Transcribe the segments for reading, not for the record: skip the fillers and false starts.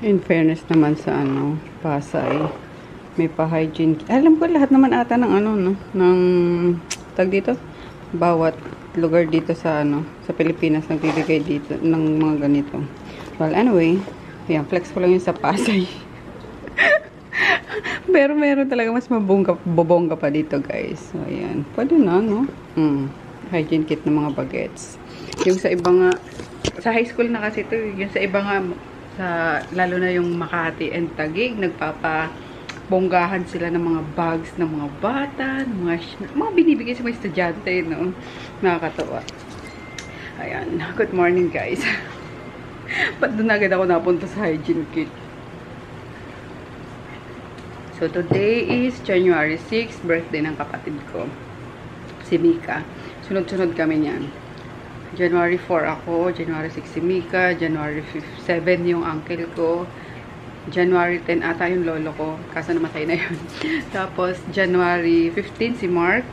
In fairness naman sa Pasay, may pa-hygiene. Alam ko lahat naman ata ng no, ng tag dito. Bawat lugar dito sa sa Pilipinas nagbibigay dito ng mga ganito. Well, anyway, yan, flex ko lang yun sa Pasay. Pero meron talaga mas bobongga pa dito, guys. So, ayan. Pwede na, no? Hygiene kit ng mga bagets. Yung sa iba nga, sa high school na kasi ito, yung sa iba nga, lalo na yung Makati and Taguig, nagpapabonggahan sila ng mga bags ng mga bata, mga binibigay sa mga estudyante, no? Nakakatawa. Ayan. Good morning, guys. Ba't doon agad ako napunta sa hygiene kit? So, today is January 6, birthday ng kapatid ko, si Mika. Sunod-sunod kami niyan. January 4 ako, January 6 si Mika, January 7 yung uncle ko, January 10 ata yung lolo ko, kaso namatay na yun. Tapos, January 15 si Mark,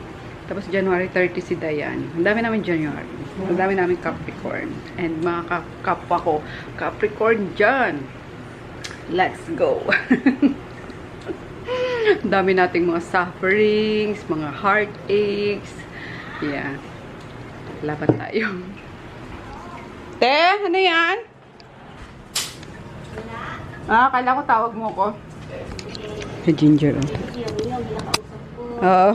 tapos January 30 si Diane. Ang dami namin January. Ang dami namin Capricorn. And mga kapwa ko, Capricorn dyan! Let's go! Ang dami nating mga sufferings, mga heartaches. Yeah. Laban tayo. Te, ano yan? Kala ko tawag mo ko. Si Ginger. Oo.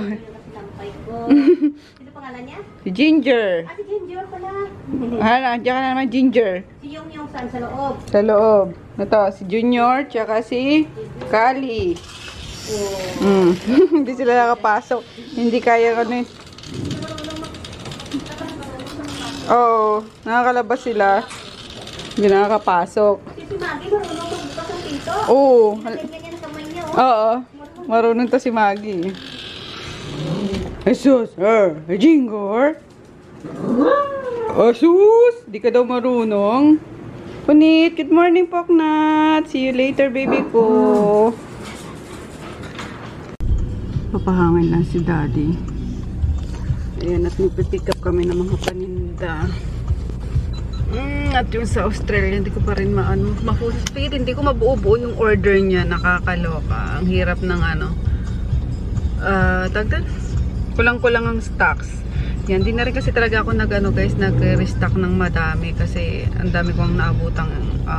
Sino pangalan niya? Si Ginger. Si Ginger pala. Diyan ka na naman, Ginger. Si yung saan sa loob? Sa loob. Ito, si Junior, tsaka si Kali. Hindi sila nakapasok. Hindi kaya yun. Oo, nakakalabas sila. Hindi nakakapasok. Si Maggie, marunong magbukas ang pinto. Oo. Ganyan ang kamay niya, Oo. Marunong to si Maggie. Jesus, Jingor. Asus, di ka daw marunong. Punit, good morning, Poknat. See you later, baby ko. Papahangin lang si Daddy. Ayan, at nagpipick up kami ng mga paninda. At yung sa Australia, hindi ko pa rin ma-full-speed. Hindi ko mabuo-buo yung order niya. Nakakaloka. Ang hirap ng kulang-kulang ang stocks. Yan, di na rin kasi talaga ako nag-restock ng madami. Kasi ang dami kong naabutang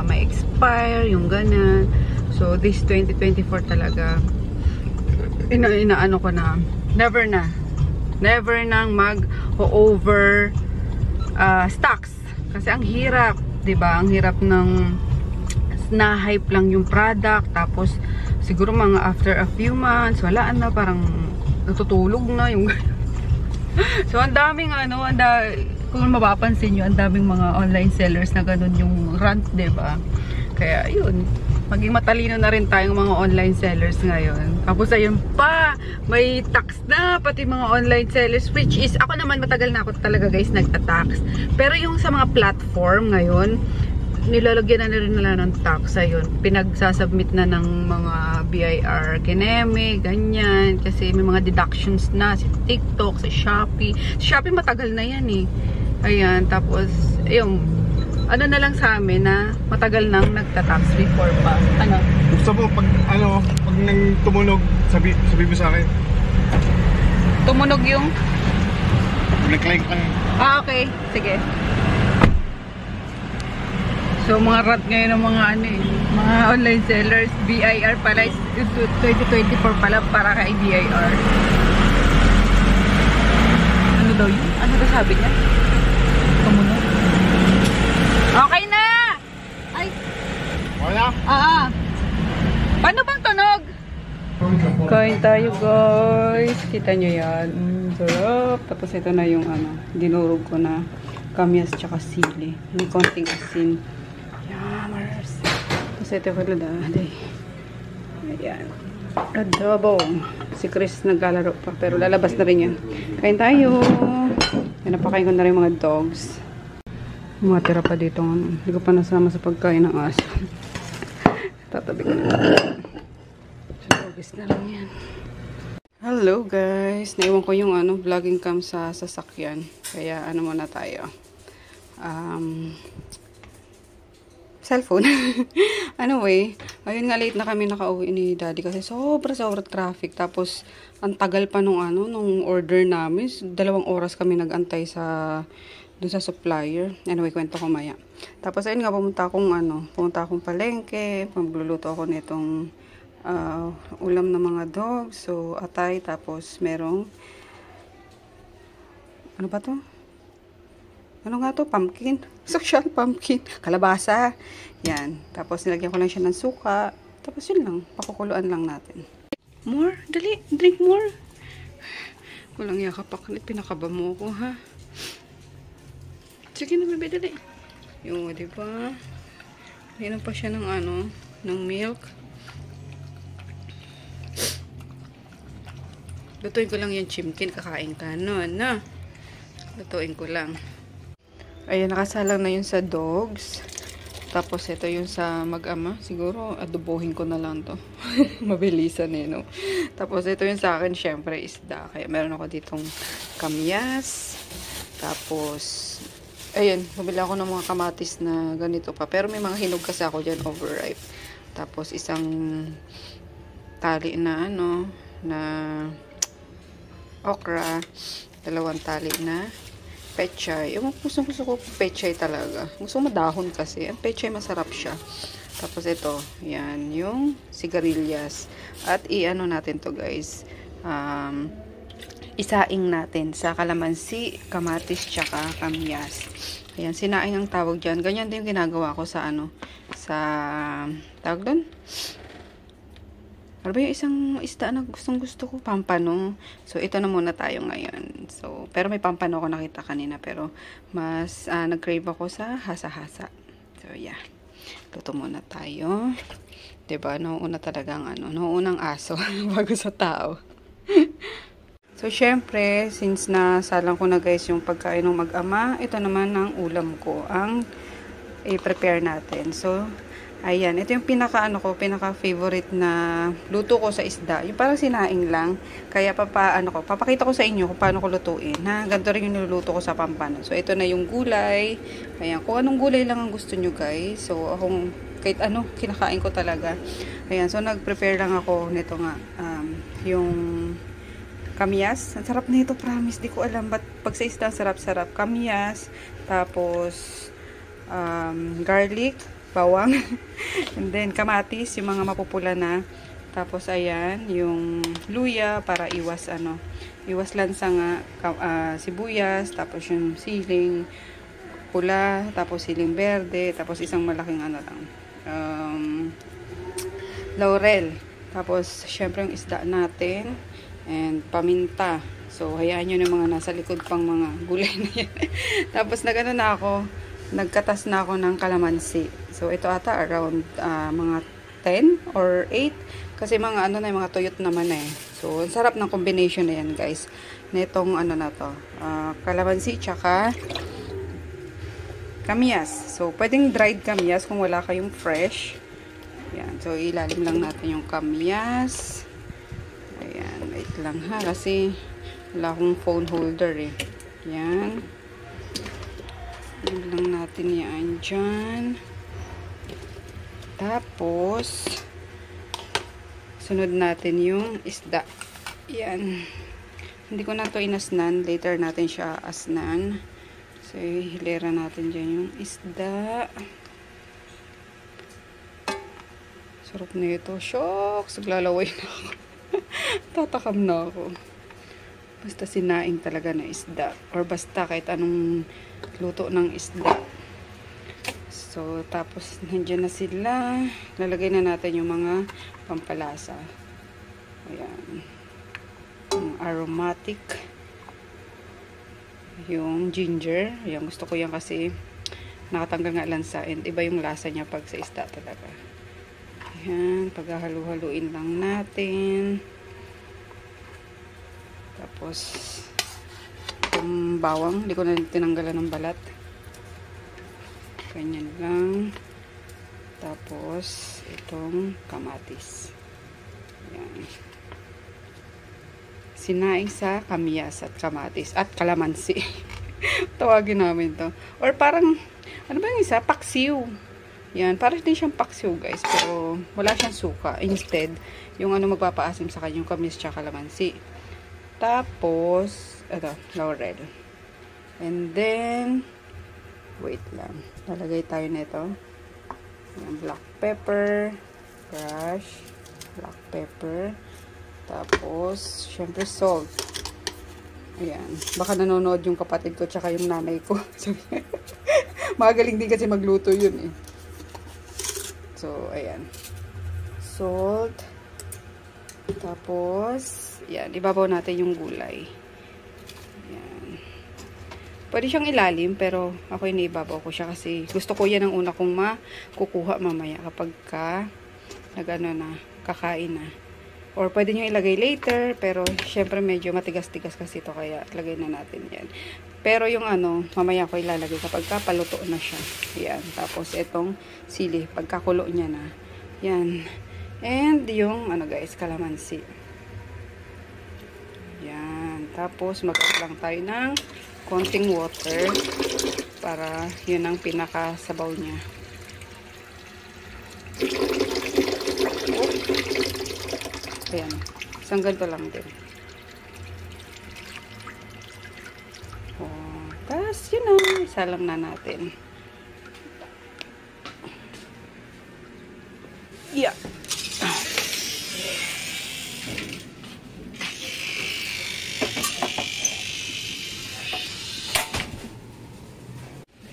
may expire, yung ganyan. So, this 2024 talaga, inaano ko na, never nang mag-over stocks. Kasi ang hirap, 'di ba? Ang hirap ng na-hype lang yung product, tapos siguro mga after a few months, wala na, parang natutulog na yung so ang daming kung mapapansin niyo, ang daming mga online sellers na ganun yung rant, 'di ba? Kaya yun, maging matalino na rin tayong mga online sellers ngayon. Tapos ayun pa, may tax na pati mga online sellers, which is, ako naman matagal na ako talaga, guys, nagta-tax. Pero yung sa mga platform ngayon, nilalagyan na rin nila ng tax. Ayun, pinagsasubmit na ng mga BIR, Kineme, ganyan. Kasi may mga deductions na, si TikTok, si Shopee. Si Shopee matagal na yan eh. Ayan, tapos, ayun, ano na lang sa amin na matagal nang nagta-tax before pa. Ano? Gusto mo pag nang tumunog, sabi mo sa akin. Tumunog yung? Nag-like ka. Okay. Sige. So, mga rat ngayon ng mga mga online sellers. BIR pala, 2024 pala para kay BIR. Ano daw yun? Ano daw sabi niya? Tumunog? Okay na! Ay! Wala? Paano bang tunog? Kain tayo, guys. Kita nyo yan. Sarap. Tapos ito na yung dinurog ko na kamyas tsaka sili. May konting asin. Yammers. Tapos ito ko Daddy. Ayan. Adobo. Si Chris naglalaro pa. Pero lalabas na rin yan. Kain tayo. Yan, napakain ko na rin mga dogs. Matira pa dito. Hindi ko pa nasama sa pagkain ng aso. Tatabi ko na. Sugis na lang yan. Hello guys. Naiwan ko yung vlogging cam sa sasakyan. Kaya muna tayo. cellphone. Anyway, ayun nga, late na kami nakauwi ni Daddy kasi sobra traffic. Tapos, ang tagal pa nung order namin. 2 oras kami nagantay dun sa supplier. Anyway, kwento ko maya. Tapos, ayun nga, pumunta akong palengke. Magluluto ako nitong ulam ng mga dogs. So, atay. Tapos, merong ano ba to? Ano nga to? Pumpkin. Social pumpkin. Kalabasa. Yan. Tapos nilagyan ko lang siya ng suka. Tapos yun lang. Pakukuluan lang natin. More? Dali. Drink more. Walang yakapaklit. Pinakaba mo ko, ha? Sige na, bebe. Dali. Yung, diba? Mayroon pa siya ng milk. Lutuin ko lang yung chimkin. Kakain ka. No. Lutuin ko lang. Ayan, nakasalang na yun sa dogs. Tapos, ito yung sa mag-ama. Siguro, adobohin ko na lang to. Mabilisan no? Tapos, ito yung sa akin, syempre, isda. Kaya, meron ako ditong kamyas. Tapos, ayan, bumili ako ng mga kamatis na ganito pa. Pero, may mga hinog kasi ako dyan, overripe. Tapos, isang tali na, na okra. 2 tali na pechay. Yung gusto ko pechay talaga. Gusto ko madahon kasi. Ang pechay masarap siya. Tapos ito, yan, yung sigarilyas. At natin to guys. Isaing natin sa kalamansi, kamatis, tsaka kamyas. Ayan, sinaing ang tawag dyan. Ganyan din yung ginagawa ko sa sa tawag doon? Ano ba yung isang isda na gusto ko? Pampano. So, ito na muna tayo ngayon. So, pero may pampano ako nakita kanina. Pero, mas nag-crave ako sa hasa-hasa. So, yeah. Luto muna tayo. Diba? Nauuna talaga nauunang aso bago sa tao. So, syempre, since nasalang ko na guys yung pagkain ng mag-ama, ito naman ang ulam ko. Ang i-prepare natin. So, ayan, ito yung pinaka-favorite na luto ko sa isda. Yung parang sinaing lang. Kaya papakita ko sa inyo kung paano ko lutuin. Ganito rin yung niluluto ko sa pampano. So, ito na yung gulay. Ayan, kung anong gulay lang ang gusto nyo guys. So, akong kahit kinakain ko talaga. Ayan, so nag-prepare lang ako nito nga. Yung kamyas. Ang sarap na ito, promise. Di ko alam ba't pag sa isda, sarap-sarap. Kamyas, tapos garlic, bawang, and then kamatis, yung mga mapupula na. Tapos ayan, yung luya para iwas lansa nga, sibuyas, tapos yung siling pula, tapos siling berde, tapos isang malaking laurel. Tapos syempre yung isda natin and paminta. So hayaan nyo ng mga nasa likod pang mga gulay na yan. Tapos nagkatas na ako ng kalamansi. So, ito ata around mga 10 or 8. Kasi mga mga tuyot naman eh. So, ang sarap ng combination na yan guys. Netong na to. Kalamansi tsaka kamyas. So, pwedeng dried kamyas kung wala kayong fresh. Yan. So, ilalim lang natin yung kamyas. Ayan. Wait lang ha. Kasi wala akong phone holder eh. Yan. Lang natin yan dyan. Tapos, sunod natin yung isda. Yan. Hindi ko na to inasnan. Later natin siya asnan. So, hilera natin dyan yung isda. Sarap na ito. Shocks! Naglalaway na ako. Tatakam na ako. Basta sinaing talaga na isda. Or basta kahit anong luto ng isda. So, tapos nandiyan na sila. Lalagay na natin yung mga pampalasa. Ayan. Yung aromatic. Yung ginger. Ayan, gusto ko yan kasi nakatanggal nga lansa. And iba yung lasa niya pag sa isda talaga. Ayan. Paghahalu-haluin lang natin. Tapos, yung bawang. Hindi ko na tinanggalan ng balat. Ganyan lang. Tapos, itong kamatis. Ayan. Sinaing sa kamyas at kamatis. At kalamansi. Tawagin namin to. Or parang, ano ba yung isa? Paksiw. Yan, parang din siyang paksiw guys, pero wala siyang suka. Instead, yung ano magpapaasim sa kanya, yung kamis tsaka kalamansi. Tapos, ito, laurel. And then, wait lang. Lalagay tayo nito. Yan, black pepper, crush, black pepper. Tapos, syempre salt. Ayan. Baka nanonood yung kapatid ko tsaka yung nanay ko. Magaling din kasi magluto yun eh. So, ayan. Salt. Tapos, yan. Ibabaw natin yung gulay. Yan. Pwede siyang ilalim, pero ako inibabaw ko siya kasi gusto ko yan ang una kong makukuha mamaya kapag nag-ano na, kakain na. Or pwede nyo ilagay later, pero syempre medyo matigas-tigas kasi ito, kaya lagay na natin yan. Pero yung ano, mamaya ko ilalagay kapag paluto na siya. Yan. Tapos itong sili, pagkakulo niya na. Yan. And yung, ano guys, kalamansi. Yan. Tapos mag-add lang tayo ng konting water para yun ang pinakasabaw niya. Ayan. Isang ganito lang din. Oh, tapos yun na. Isa lang na natin. Yeah.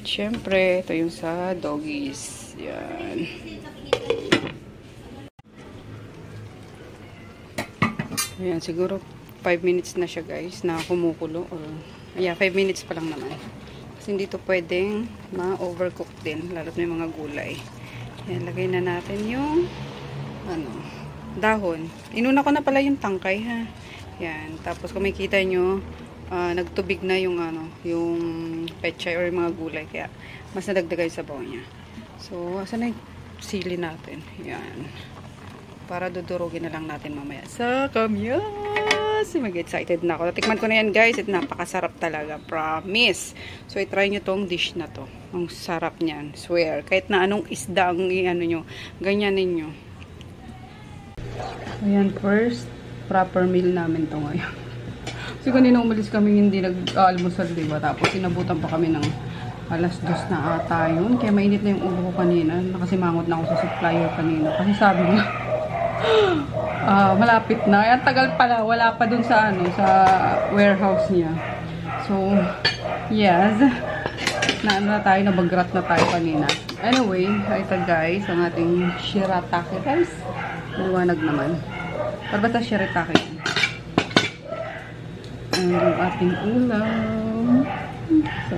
Siyempre, ito yung sa doggies. Yan. Ayan, siguro 5 minutes na siya guys na kumukulo. Or, ayan, 5 minutes pa lang naman. Kasi hindi to pwedeng ma-overcook din. Lalo't may mga gulay. Ayan, lagay na natin yung ano, dahon. Inuna ko na pala yung tangkay ha. Ayan, tapos kung makikita nyo, nagtubig na yung ano, yung pechay or yung mga gulay. Kaya mas nadagdaga yung sabaw niya. So, asan na yung sili natin? Ayan. Para dudurugin na lang natin mamaya sa kamyas. Mag-excited na ako. Natikman ko na yan guys. At napakasarap talaga. Promise. So, i-try nyo tong dish na to. Ang sarap niyan. Swear. Kahit na anong isda ang ano nyo, ganyanin nyo. Ayan, first proper meal namin to ngayon. Kasi kanina umalis kami hindi nag-almusal, diba? Tapos inabutan pa kami ng alas 2 na ata yun. Kaya mainit na yung ulo ko kanina. Nakasimangot na ako sa supplier kanina. Kasi sabi niya, malapit na. Ang tagal pala. Wala pa dun sa, ano, sa warehouse niya. So, yes. Naano na tayo, nabagrat na tayo kanina. Anyway, ito guys, ang ating shirataki rice. Liwanag naman. Para ba ito shirataki? Ang yung ating ulam. So,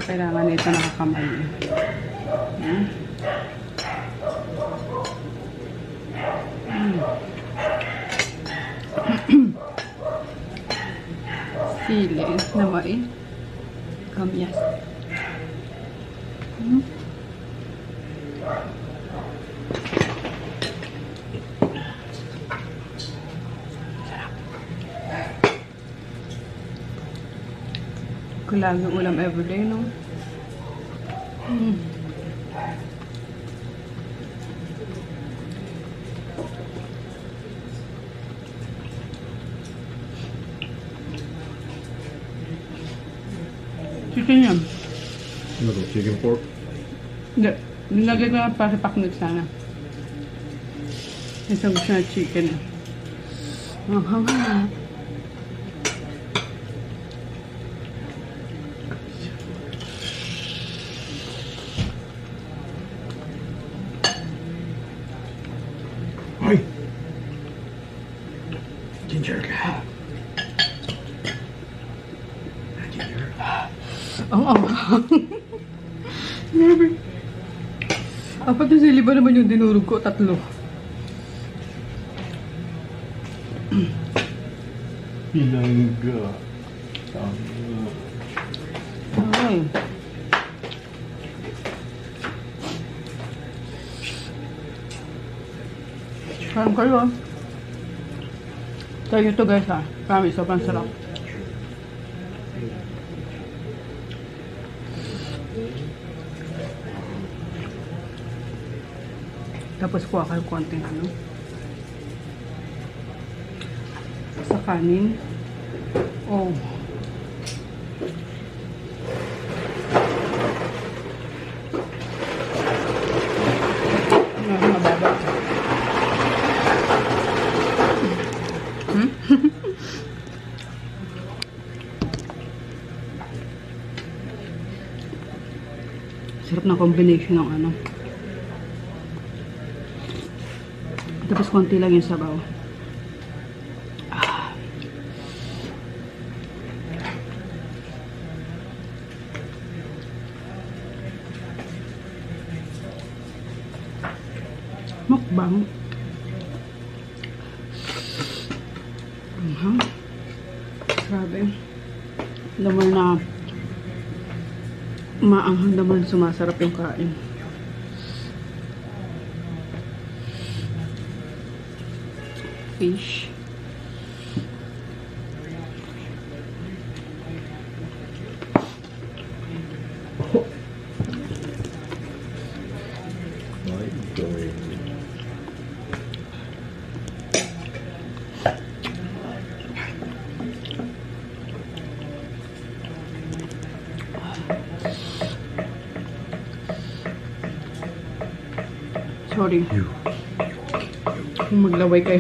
kailangan ito nakakamay. Sili na may kamyas. Kailangan ulam everyday, no? Chicken yan. Ano to? Chicken pork? Hindi. Nilagay ko na para paknod sana. Isang gusto na chicken. Ay! Ginger ka. Ginger. Ang grabe. Apat na sili ba naman yung dinurog ko? 3. Pinangga. Ay. Parang kayo. Try nyo to guys ha. Promise, sobrang sarap. Tapos kuha kayo konting ano. Sa kanin. Oh. Mababa. Sarap na combination ng ano. Tapos konti lang yung sabaw. Mukbang. Grabe. Naman na maanghang naman sumasarap yung kain. Fish. Sorry. Maglaway kayo.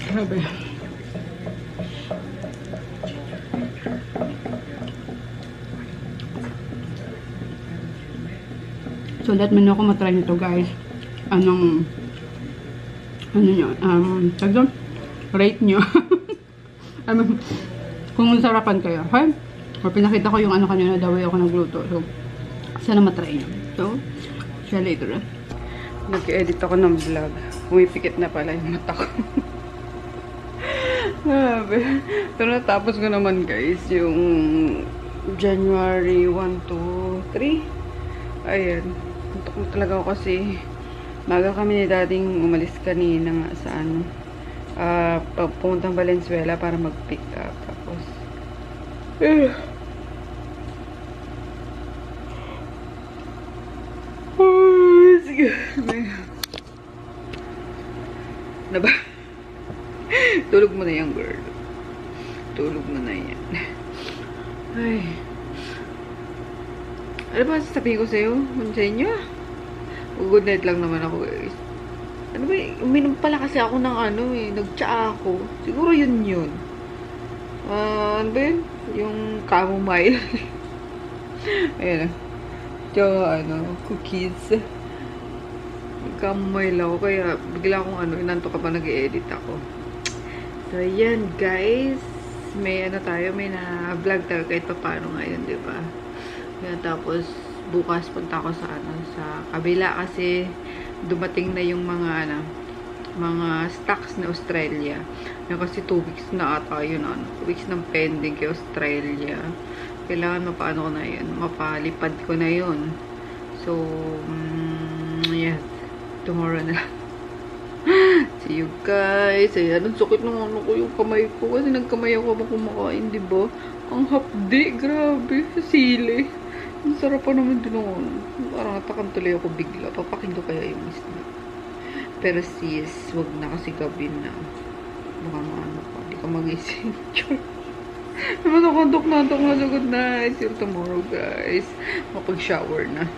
Grabe. So let me know kung matry nito guys. Ano nyo? Tag doon? Rate nyo. Kung sarapan kayo. Okay? O pinakita ko yung ano kanina daw ako nagluto. So, sana matry nyo. So, siya later. Nag-edit ako ng vlog. Pumipikit na pala yung mata ko. Grabe. So, natapos ko naman guys yung January 1 to 3. Ayan. Puntok na talaga ako kasi maga kami ni dating umalis kanina nga sa ano. Puntang Valenzuela para mag-pick up. Tapos, sige. Na ba? Tulog mo na yan, girl. Tulog mo na yan. Ay. Ano ba sasabihin ko sa'yo? Sa inyo? Good night lang naman ako, guys. Ano ba, uminom pala kasi ako ng ano eh. Nagtsaa ako. Siguro yun. Ano ba yun? Yung chamomile. Ayan. Tsaka cookies. Chamomile ako. Kaya bigla akong inanto ka pa nag-i-edit ako. So, ayan guys. May tayo. May na-vlog tayo kahit pa paano ngayon, diba? Kaya tapos, bukas punta ako sa sa kabila kasi dumating na yung mga stocks na Australia. Kasi 2 weeks na ata yun, 2 weeks ng pending kay Australia. Kailangan mapaano ko na yun, mapalipad ko na yun. So, yes, tomorrow na. See you guys. Ayan, ang sakit ng ko yung kamay ko kasi nagkamay ako habang kumakain, diba? Ang hapdi, grabe, sa sili. Ang sarap pa naman din ako. Parang natakan tuloy ako bigla. Papakin ko kaya yung isda. Pero sis, wag na kasi gabi na. Baka maano ka. Hindi ka mag-ising. Naman ako, antok na. Good night. See you tomorrow, guys. Mapag-shower na.